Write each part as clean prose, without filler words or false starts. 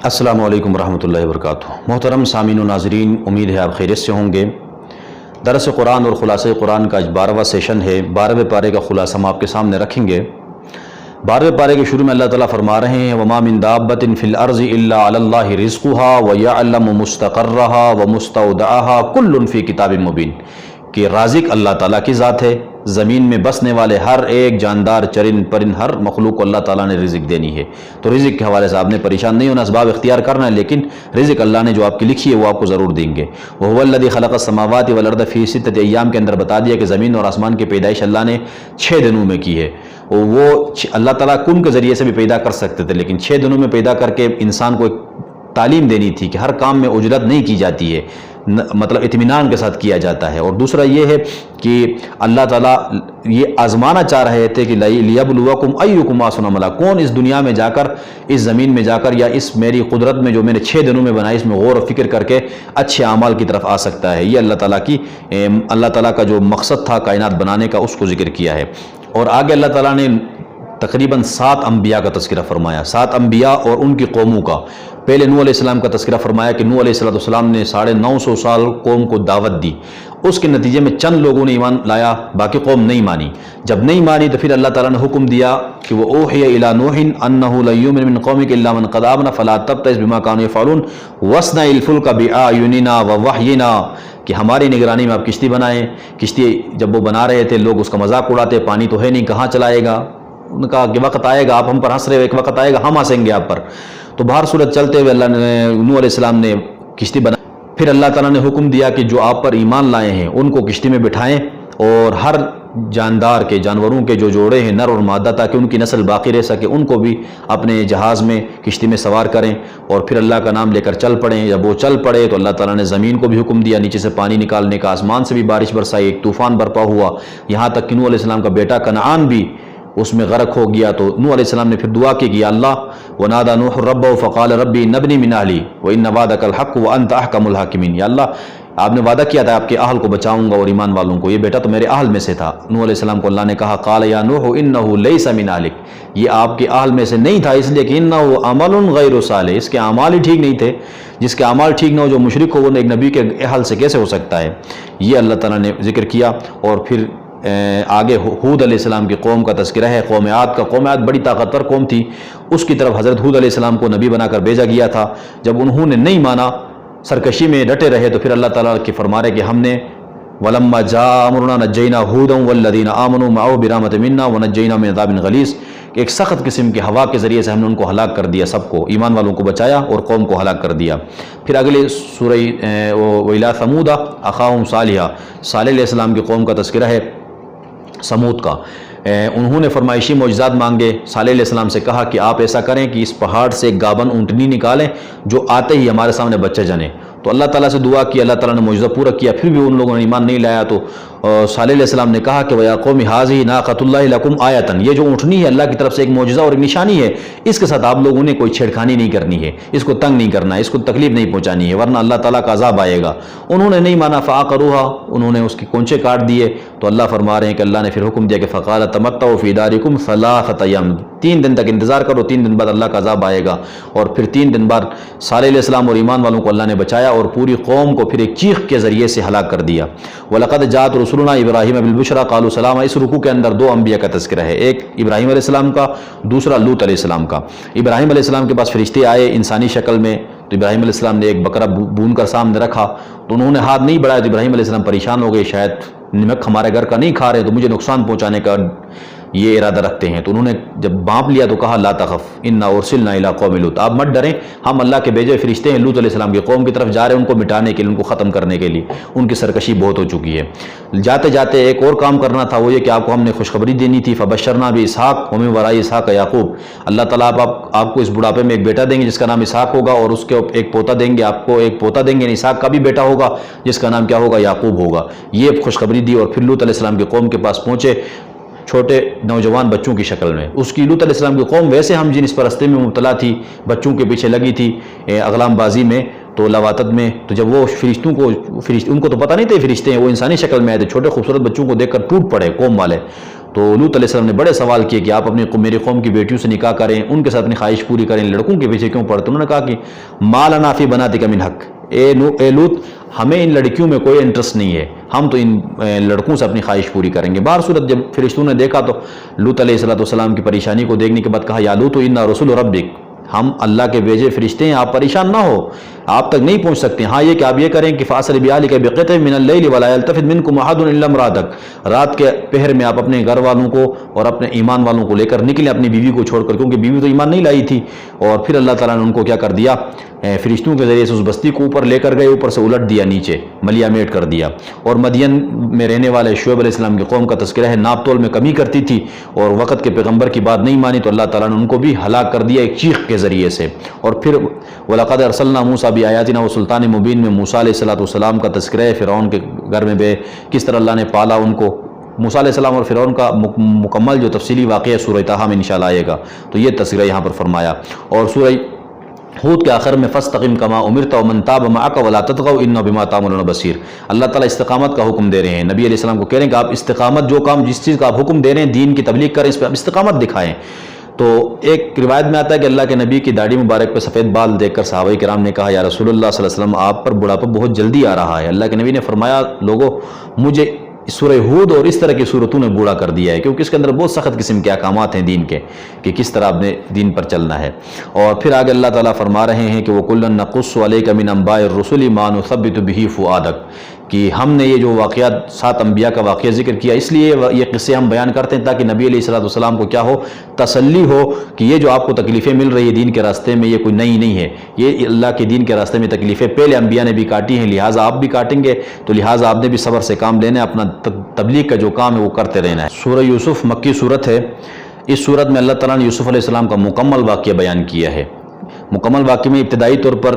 السلام علیکم ورحمۃ اللہ وبرکاتہ۔ محترم سامعین و ناظرین، امید ہے آپ خیریت سے ہوں گے۔ درس قرآن اور خلاصہ قرآن کا آج 12واں سیشن ہے۔ 12ویں پارے کا خلاصہ ہم آپ کے سامنے رکھیں گے۔ 12ویں پارے کے شروع میں اللہ تعالیٰ فرما رہے ہیں وَمَا مِن دَابَّةٍ فِي الْأَرْضِ إِلَّا عَلَى اللَّهِ رِزْقُهَا وَيَعْلَمُ مُسْتَقَرَّهَا وَمُسْتَوْدَعَهَا كُلٌّ فِي كِتَابٍ مُبِينٍ کہ رازق اللہ تعالیٰ کی ذات ہے۔ زمین میں بسنے والے ہر ایک جاندار، چرند پرند، ہر مخلوق کو اللہ تعالیٰ نے رزق دینی ہے۔ تو رزق کے حوالے سے آپ نے پریشان نہیں ہونا، اسباب اختیار کرنا ہے، لیکن رزق اللہ نے جو آپ کی لکھی ہے وہ آپ کو ضرور دیں گے۔ وَهُوَ الَّذِي خَلَقَ السَّمَاوَاتِ وَالْأَرْضَ فِي سِتَّةِ أَيَّامٍ کے اندر بتا دیا کہ زمین اور آسمان کی پیدائش اللہ نے 6 دنوں میں کی ہے۔ وہ اللہ تعالیٰ کن کے ذریعے سے بھی پیدا کر سکتے تھے، لیکن 6 دنوں میں پیدا کر کے انسان کو ایک تعلیم دینی تھی کہ ہر کام میں اجرت نہیں کی جاتی ہے، مطلب اطمینان کے ساتھ کیا جاتا ہے۔ اور دوسرا یہ ہے کہ اللہ تعالیٰ یہ آزمانا چاہ رہے تھے کہ لِيَبْلُوَكُمْ أَيُّكُمْ أَحْسَنُ عَمَلًا، کون اس دنیا میں جا کر، اس زمین میں جا کر، یا اس میری قدرت میں جو میں نے 6 دنوں میں بنائی، اس میں غور و فکر کر کے اچھے اعمال کی طرف آ سکتا ہے۔ یہ اللہ تعالیٰ کا جو مقصد تھا کائنات بنانے کا، اس کو ذکر کیا ہے۔ اور آگے اللہ تعالیٰ نے تقریباً 7 انبیاء کا تذکرہ فرمایا، 7 انبیاء اور ان کی قوموں کا۔ پہلے نوح علیہ السلام کا تذکرہ فرمایا کہ نوح علیہ السلام نے 950 سال قوم کو دعوت دی، اس کے نتیجے میں چند لوگوں نے ایمان لایا، باقی قوم نہیں مانی۔ جب نہیں مانی تو پھر اللہ تعالیٰ نے حکم دیا کہ وَأُوحِيَ إِلَىٰ نُوحٍ أَنَّهُ لَن يُؤْمِنَ مِن قَوْمِكَ إِلَّا مَن قَدْ آمَنَ فَلَا تَبْتَئِسْ بِمَا كَانُوا يَفْعَلُونَ وَاصْنَعِ الْفُلْكَ بِأَعْيُنِنَا وَوَحْيِنَا کہ ہماری نگرانی میں آپ کشتی بنائیں۔ کشتی جب وہ بنا رہے تھے، لوگ اس کا مذاق اڑاتے، پانی تو ہے نہیں، کہاں چلائے گا؟ ان کا کہ وقت آئے گا، آپ ہم پر ہنس رہے ہو، ایک وقت آئے گا ہم ہنسیں گے آپ پر۔ تو باہر صورت چلتے ہوئے اللہ نے نوح علیہ السلام نے کشتی بنا، پھر اللہ تعالیٰ نے حکم دیا کہ جو آپ پر ایمان لائے ہیں ان کو کشتی میں بٹھائیں، اور ہر جاندار کے، جانوروں کے جو جوڑے ہیں نر اور مادہ، تاکہ ان کی نسل باقی رہ سکے، ان کو بھی اپنے جہاز میں، کشتی میں سوار کریں، اور پھر اللہ کا نام لے کر چل پڑیں۔ جب وہ چل پڑے تو اللہ تعالیٰ نے زمین کو بھی حکم دیا نیچے سے پانی نکالنے کا، آسمان سے بھی بارش برسائی، ایک طوفان برپا ہوا، یہاں تک کہ نوح علیہ السلام کا بیٹا کنعان بھی اس میں غرق ہو گیا۔ تو نوح علیہ السلام نے پھر دعا کی کہ یا اللہ، وَنَادَى نُوحٌ رَبَّهُ فَقَالَ رَبِّ إِنَّ ابْنِي مِنْ أَهْلِي وَإِنَّ وَعْدَكَ الْحَقُّ وَأَنْتَ أَحْكَمُ الْحَاكِمِينَ، یا اللہ آپ نے وعدہ کیا تھا آپ کے اہل کو بچاؤں گا اور ایمان والوں کو، یہ بیٹا تو میرے اہل میں سے تھا۔ نوح علیہ السلام کو اللہ نے کہا قَالَ يَا نُوحُ إِنَّهُ لَيْسَ مِنْ أَهْلِكَ، یہ آپ کے اہل میں سے نہیں تھا، اس لیے کہ إِنَّهُ عَمَلٌ غَيْرُ صَالِحٍ، اس کے اعمال ہی ٹھیک نہیں تھے۔ جس کے اعمال ٹھیک نہ ہو، جو مشرک ہو، وہ ایک نبی کے اہل سے کیسے ہو سکتا ہے؟ یہ اللہ تعالیٰ نے ذکر کیا۔ اور پھر آگے ہود علیہ السلام کی قوم کا تذکرہ ہے، قوم عاد کا۔ قوم عاد بڑی طاقتور قوم تھی، اس کی طرف حضرت ہود علیہ السلام کو نبی بنا کر بھیجا گیا تھا۔ جب انہوں نے نہیں مانا، سرکشی میں ڈٹے رہے، تو پھر اللہ تعالیٰ کی فرما رہے کہ ہم نے وَلَمَّا جَاءَ أَمْرُنَا نَجَّيْنَا هُودًا وَالَّذِينَ آمَنُوا مَعَهُ بِرَحْمَةٍ مِنَّا وَنَجَّيْنَاهُم مِّنْ عَذَابٍ غَلِيظٍ کہ ایک سخت قسم کی ہوا کے ذریعے سے ہم نے ان کو ہلاک کر دیا، سب کو، ایمان والوں کو بچایا اور قوم کو ہلاک کر دیا۔ پھر اگلے سورہ وَإِلَىٰ ثَمُودَ أَخَاهُمْ صَالِحًا، صالح علیہ السلام کی قوم کا تذکرہ ہے، سمود کا۔ انہوں نے فرمائشی معجزات مانگے، صالح علیہ السلام سے کہا کہ آپ ایسا کریں کہ اس پہاڑ سے ایک گابن اونٹنی نکالیں جو آتے ہی ہمارے سامنے بچے جنے۔ تو اللہ تعالیٰ سے دعا کی، اللہ تعالیٰ نے معجزہ پورا کیا، پھر بھی ان لوگوں نے ایمان نہیں لایا۔ تو صالح علیہ السلام نے کہا کہ وَيَا قَوْمِ هَٰذِهِ نَاقَةُ اللَّهِ لَكُمْ آیَةً، یہ جو اونٹنی ہے اللہ کی طرف سے ایک معجزہ اور ایک نشانی ہے، اس کے ساتھ آپ لوگوں نے کوئی چھیڑخانی نہیں کرنی ہے، اس کو تنگ نہیں کرنا ہے، اس کو تکلیف نہیں پہنچانی ہے، ورنہ اللہ تعالیٰ کا عذاب آئے گا۔ انہوں نے نہیں مانا، فَعَقَرُوهَا، انہوں نے اس کے کونچے کاٹ دیے۔ تو اللہ فرما رہے ہیں کہ اللہ نے پھر حکم دیا کہ فَقَالَ تَمَتَّعُوا فِي دَارِكُمْ ثَلَاثَةَ أَيَّامٍ، 3 دن تک انتظار کرو، 3 دن بعد اللہ کا عذاب آئے گا۔ اور پھر 3 دن بعد صالح علیہ السلام اور ایمان والوں کو اللہ نے بچایا، اور پوری قوم کو پھر ایک چیخ کے ذریعے سے ہلاک کر دیا۔ وَلَقَدْ جَاءَتْ رُسُلُنَا إِبْرَاهِيمَ بِالْبُشْرَىٰ قَالُوا سَلَامًا، اس رکوع کے اندر 2 انبیاء کا تذکرہ ہے، ایک ابراہیم علیہ السلام کا، دوسرا لوط علیہ السلام کا۔ ابراہیم علیہ السلام کے پاس فرشتے آئے انسانی شکل میں، تو ابراہیم علیہ السلام نے ایک بکرا بون کر سامنے رکھا، تو انہوں نے ہاتھ نہیں بڑھایا، تو ابراہیم علیہ السلام پریشان ہو گئے، شاید نمک ہمارے گھر کا نہیں کھا رہے تو مجھے نقصان پہنچانے کا یہ ارادہ رکھتے ہیں۔ تو انہوں نے جب بانپ لیا تو کہا لا تخف انا ارسلنا الی قوم لوط، آپ مت ڈریں، ہم اللہ کے بھیجے فرشتے ہیں، لوط علیہ السلام کی قوم کی طرف جا رہے ہیں، ان کو مٹانے کے لیے، ان کو ختم کرنے کے لیے، ان کی سرکشی بہت ہو چکی ہے۔ جاتے جاتے ایک اور کام کرنا تھا، وہ یہ کہ آپ کو ہم نے خوشخبری دینی تھی، فبشرنا باسحاق ومن وراء اسحاق یعقوب، اللہ تعالیٰ آپ کو اس بڑھاپے میں ایک بیٹا دیں گے جس کا نام اسحاق ہوگا، اور اس کے ایک پوتا دیں گے، آپ کو ایک پوتا دیں گے، اسحاق کا بھی بیٹا ہوگا جس کا نام کیا ہوگا؟ یعقوب ہوگا۔ یہ خوشخبری دی، اور پھر لوط علیہ السلام کی قوم کے پاس پہنچے چھوٹے نوجوان بچوں کی شکل میں۔ اس کی لوط علیہ السلام کی قوم ویسے ہم جنس پرستی میں مبتلا تھی، بچوں کے پیچھے لگی تھی اغلام بازی میں، تو لواطت میں، تو جب وہ ان کو تو پتہ نہیں تھے فرشتے ہیں، وہ انسانی شکل میں آئے تھے، چھوٹے خوبصورت بچوں کو دیکھ کر ٹوٹ پڑے قوم والے۔ تو لوط علیہ السلام نے بڑے سوال کیے کہ آپ میری قوم کی بیٹیوں سے نکاح کریں، ان کے ساتھ اپنی خواہش پوری کریں، لڑکوں کے پیچھے کیوں پڑتے؟ انہوں نے کہا کہ ما لنا فی بناتک من حق، اے لوط ہمیں ان لڑکیوں میں کوئی انٹرسٹ نہیں ہے، ہم تو ان لڑکوں سے اپنی خواہش پوری کریں گے۔ بہر صورت جب فرشتوں نے دیکھا تو لوط علیہ السلام کی پریشانی کو دیکھنے کے بعد کہا یا لوط انا رسول ربک، ہم اللہ کے بھیجے فرشتے ہیں، آپ پریشان نہ ہو، آپ تک نہیں پہنچ سکتے۔ ہاں یہ کہ آپ یہ کریں کہ فاسر بیالک بقطع من اللیل ولا یلتفت منکم احد الا امرأتک، رات کے پہر میں آپ اپنے گھر والوں کو اور اپنے ایمان والوں کو لے کر نکلیں اپنی بیوی کو چھوڑ کر، کیونکہ بیوی تو ایمان نہیں لائی تھی۔ اور پھر اللہ تعالیٰ نے ان کو کیا کر دیا، فرشتوں کے ذریعے سے اس بستی کو اوپر لے کر گئے، اوپر سے الٹ دیا، نیچے ملیا میٹ کر دیا۔ اور مدین میں رہنے والے شعیب علیہ السلام کی قوم کا تذکرہ ہے، ناپ تول میں کمی کرتی تھی اور وقت کے پیغمبر کی بات نہیں مانی، تو اللہ تعالیٰ نے ان کو بھی ہلاک کر دیا ایک چیخ کے ذریعے سے۔ اور پھر وَلَقَدْ أَرْسَلْنَا مُوسَىٰ بِآيَاتِنَا وَسُلْطَانٍ مُبِينٍ میں موسیٰ علیہ السلام کا تذکرہ ہے، فرعون کے گھر میں کس طرح اللہ نے پالا ان کو۔ موسیٰ علیہ السلام اور فرعون کا مکمل جو تفصیلی واقعہ سورہ طٰہٰ میں انشاءاللہ آئے گا، تو یہ تذکرہ یہاں پر فرمایا۔ اور سورہ ہود کے آخر میں فَاسْتَقِمْ كَمَا أُمِرْتَ وَمَنْ تَابَ مَعَكَ وَلَا تَطْغَوْا إِنَّهُ بِمَا تَعْمَلُونَ بَصِيرٌ۔ اللہ تعالیٰ استقامت کا حکم دے رہے ہیں، نبی علیہ السلام کو کہہ رہے ہیں کہ آپ استقامت، جو کام جس چیز کا آپ حکم دے رہے ہیں، دین کی تبلیغ کریں، اس پہ آپ استقامت دکھائیں۔ تو ایک روایت میں آتا ہے کہ اللہ کے نبی کی داڑھی مبارک پہ سفید بال دیکھ کر صحابہ کرام نے کہا یا رسول اللہ صلی اللہ علیہ وسلم آپ پر بڑھاپا بہت جلدی آ رہا ہے۔ اللہ کے نبی نے فرمایا لوگوں مجھے سورہ ہود اور اس طرح کی صورتوں نے بوڑھا کر دیا ہے، کیونکہ اس کے اندر بہت سخت قسم کے احکامات ہیں دین کے کہ کس طرح اپنے دین پر چلنا ہے۔ اور پھر آگے اللہ تعالیٰ فرما رہے ہیں کہ وَكُلًّا نَقُصُّ عَلَيْكَ مِنْ أَنْبَاءِ الرُّسُلِ مَا نُثَبِّتُ بِهِ فُؤَادَكَ، کہ ہم نے یہ جو واقعات 7 انبیاء کا واقعہ ذکر کیا، اس لیے یہ قصے ہم بیان کرتے ہیں تاکہ نبی علیہ السلام کو کیا ہو، تسلی ہو کہ یہ جو آپ کو تکلیفیں مل رہی ہے دین کے راستے میں یہ کوئی نئی نہیں ہے، یہ اللہ کے دین کے راستے میں تکلیفیں پہلے انبیاء نے بھی کاٹی ہیں، لہٰذا آپ بھی کاٹیں گے، تو لہٰذا آپ نے بھی صبر سے کام لینا ہے، اپنا تبلیغ کا جو کام ہے وہ کرتے رہنا ہے۔ سورہ یوسف مکی صورت ہے، اس صورت میں اللہ تعالیٰ نے یوسف علیہ السلام کا مکمل واقعہ بیان کیا ہے۔ مکمل واقعے میں ابتدائی طور پر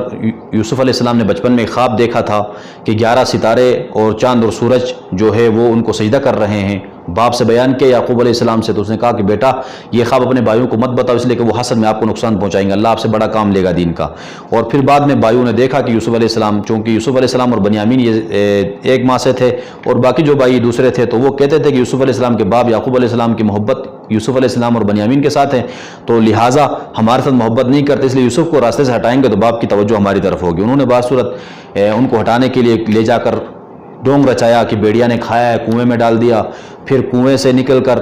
یوسف علیہ السلام نے بچپن میں ایک خواب دیکھا تھا کہ 11 ستارے اور چاند اور سورج جو ہے وہ ان کو سجدہ کر رہے ہیں۔ باپ سے بیان کیا یعقوب علیہ السلام سے، تو اس نے کہا کہ بیٹا یہ خواب اپنے بھائیوں کو مت بتاؤ، اس لیے کہ وہ حسد میں آپ کو نقصان پہنچائیں گے، اللہ آپ سے بڑا کام لے گا دین کا۔ اور پھر بعد میں بھائیوں نے دیکھا کہ یوسف علیہ السلام، چونکہ یوسف علیہ السلام اور بنیامین یہ ایک ماں سے تھے اور باقی جو بھائی دوسرے تھے، تو وہ کہتے تھے کہ یوسف علیہ السلام کے باپ یعقوب علیہ السلام کی محبت یوسف علیہ السلام اور بنیامین کے ساتھ ہے، تو لہٰذا ہمارے ساتھ محبت نہیں کرتے، اس لیے یوسف کو راستے سے ہٹائیں گے تو باپ کی توجہ ہماری طرف ہوگی۔ انہوں نے بعض صورت ان کو ہٹانے کے لیے لے جا کر ڈونگ رچایا کہ بیڑیا نے کھایا ہے، کنویں میں ڈال دیا، پھر کنویں سے نکل کر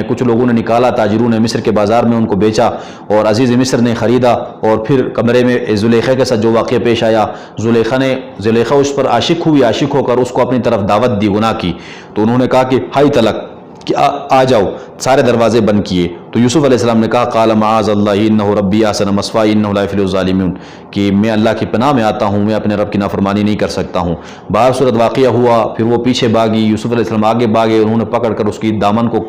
کچھ لوگوں نے نکالا، تاجروں نے مصر کے بازار میں ان کو بیچا اور عزیز مصر نے خریدا، اور پھر کمرے میں زلیخا کے ساتھ جو واقعہ پیش آیا، زلیخا اس پر عاشق ہوئی، عاشق ہو کر اس کو اپنی طرف دعوت دی گناہ کی، تو انہوں نے کہا کہ ہائی طلق کہ آ جاؤ، سارے دروازے بند کیے، تو یوسف علیہ السلام نے کہا قال معاذ اللہ انہ ربی احسن مثوائی انہ لا یفلح الظالمون، کہ میں اللہ کی پناہ میں آتا ہوں، میں اپنے رب کی نافرمانی نہیں کر سکتا ہوں۔ باہر صورت واقعہ ہوا، پھر وہ پیچھے بھاگی، یوسف علیہ السلام آگے بھاگے، انہوں نے پکڑ کر اس کی دامن کو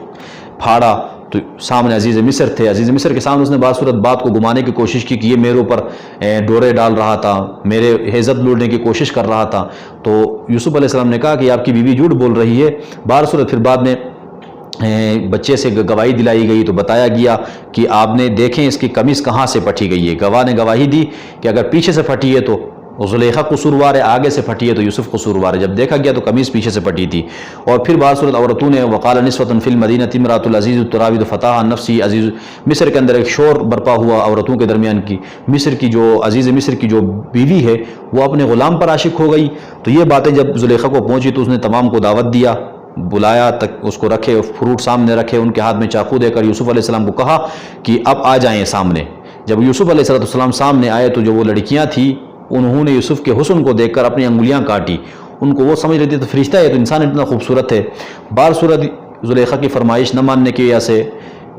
پھاڑا، تو سامنے عزیز مصر تھے، عزیز مصر کے سامنے اس نے بعض صورت بات کو گمانے کی کوشش کی کہ یہ میرے اوپر ڈورے ڈال رہا تھا، میرے عزت لوٹنے کی کوشش کر رہا تھا، تو یوسف علیہ السلام نے کہا کہ آپ کی بیوی جھوٹ بول رہی ہے۔ بعض صورت پھر بعد میں بچے سے گواہی دلائی گئی تو بتایا گیا کہ آپ نے دیکھیں اس کی قمیص کہاں سے پھٹی گئی ہے، گواہ نے گواہی دی کہ اگر پیچھے سے پھٹی ہے تو زلیخا قصوروار ہے، آگے سے پھٹی ہے تو یوسف قصوروار ہے، جب دیکھا گیا تو قمیص پیچھے سے پھٹی تھی۔ اور پھر بعض صورت عورتوں نے وقال نسوۃ فی المدینۃ امرأۃ العزیز تراود فتاها عن نفسہ، عزیز مصر کے اندر ایک شور برپا ہوا عورتوں کے درمیان کی، مصر کی جو عزیز مصر کی جو بیوی ہے وہ اپنے غلام پر عاشق ہو گئی۔ تو یہ باتیں جب زلیخا کو پہنچی تو اس نے تمام کو دعوت دیا، بلایا تک اس کو رکھے، فروٹ سامنے رکھے، ان کے ہاتھ میں چاقو دے کر یوسف علیہ السلام کو کہا کہ اب آ جائیں سامنے۔ جب یوسف علیہ السلام سامنے آئے تو جو وہ لڑکیاں تھیں انہوں نے یوسف کے حسن کو دیکھ کر اپنی انگلیاں کاٹی، ان کو وہ سمجھ رہی تھی تو فرشتہ ہے تو انسان اتنا خوبصورت ہے۔ بعض صورت زلیخا کی فرمائش نہ ماننے کی وجہ سے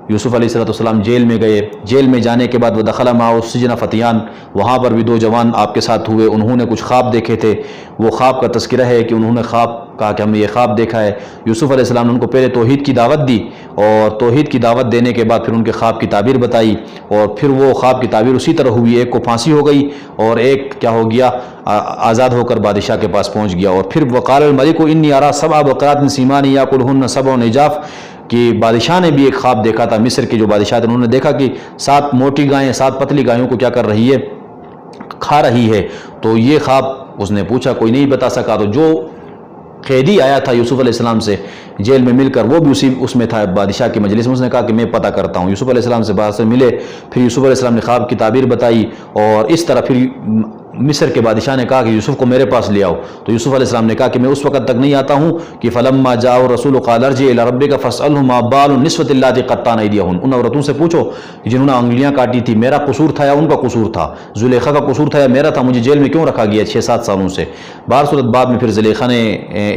یوسف علیہ السلام جیل میں گئے، جیل میں جانے کے بعد ودخل معه السجن فتیان، وہاں پر بھی 2 جوان آپ کے ساتھ ہوئے، انہوں نے کچھ خواب دیکھے تھے، وہ خواب کا تذکرہ ہے کہ انہوں نے خواب کہا کہ ہم نے یہ خواب دیکھا ہے۔ یوسف علیہ السلام نے ان کو پہلے توحید کی دعوت دی اور توحید کی دعوت دینے کے بعد پھر ان کے خواب کی تعبیر بتائی، اور پھر وہ خواب کی تعبیر اسی طرح ہوئی، ایک کو پھانسی ہو گئی اور ایک کیا ہو گیا، آزاد ہو کر بادشاہ کے پاس پہنچ گیا۔ اور پھر وقال الملک انی ارى 7 بقرات سمان یاکلهن 7 عجاف، کہ بادشاہ نے بھی ایک خواب دیکھا تھا، مصر کے جو بادشاہ تھے انہوں نے دیکھا کہ 7 موٹی گائیں 7 پتلی گایوں کو کیا کر رہی ہے، کھا رہی ہے۔ تو یہ خواب اس نے پوچھا، کوئی نہیں بتا سکا، تو جو قیدی آیا تھا یوسف علیہ السلام سے جیل میں مل کر، وہ بھی اس میں تھا بادشاہ کی مجلس میں، اس نے کہا کہ میں پتہ کرتا ہوں، یوسف علیہ السلام سے باہر سے ملے، پھر یوسف علیہ السلام نے خواب کی تعبیر بتائی، اور اس طرح پھر مصر کے بادشاہ نے کہا کہ یوسف کو میرے پاس لے آؤ، تو یوسف علیہ السلام نے کہا کہ میں اس وقت تک نہیں آتا ہوں کہ فلما جاء الرسول قال ارجع الى ربك فاسأله ما بال النسوة اللاتي قطعن ايديهن، ان عورتوں سے پوچھو جنہوں نے انگلیاں کاٹی تھی، میرا قصور تھا یا ان کا قصور تھا، زلیخا کا قصور تھا یا میرا تھا، مجھے جیل میں کیوں رکھا گیا 6-7 سالوں سے؟ بہر صورت بعد میں پھر زلیخا نے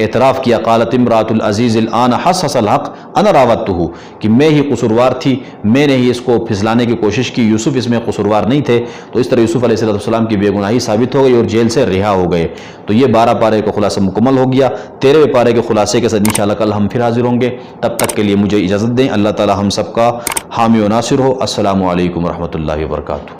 اعتراف کیا، قالت امرأة العزیز الآن حصص الحق انا راودته، کہ میں ہی قصوروار تھی، میں نے ہی اس کو پھسلانے کی کوشش کی، یوسف اس میں قصوروار نہیں تھے۔ تو اس طرح یوسف علیہ السلام کی بے گناہی ثابت ہو گئی اور جیل سے رہا ہو گئے۔ تو یہ 12 پارے کا خلاصہ مکمل ہو گیا۔ 13ویں پارے کے خلاصے کے ساتھ انشاءاللہ کل ہم پھر حاضر ہوں گے، تب تک کے لیے مجھے اجازت دیں۔ اللہ تعالی ہم سب کا حامی و ناصر ہو۔ السلام علیکم ورحمۃ اللہ وبرکاتہ۔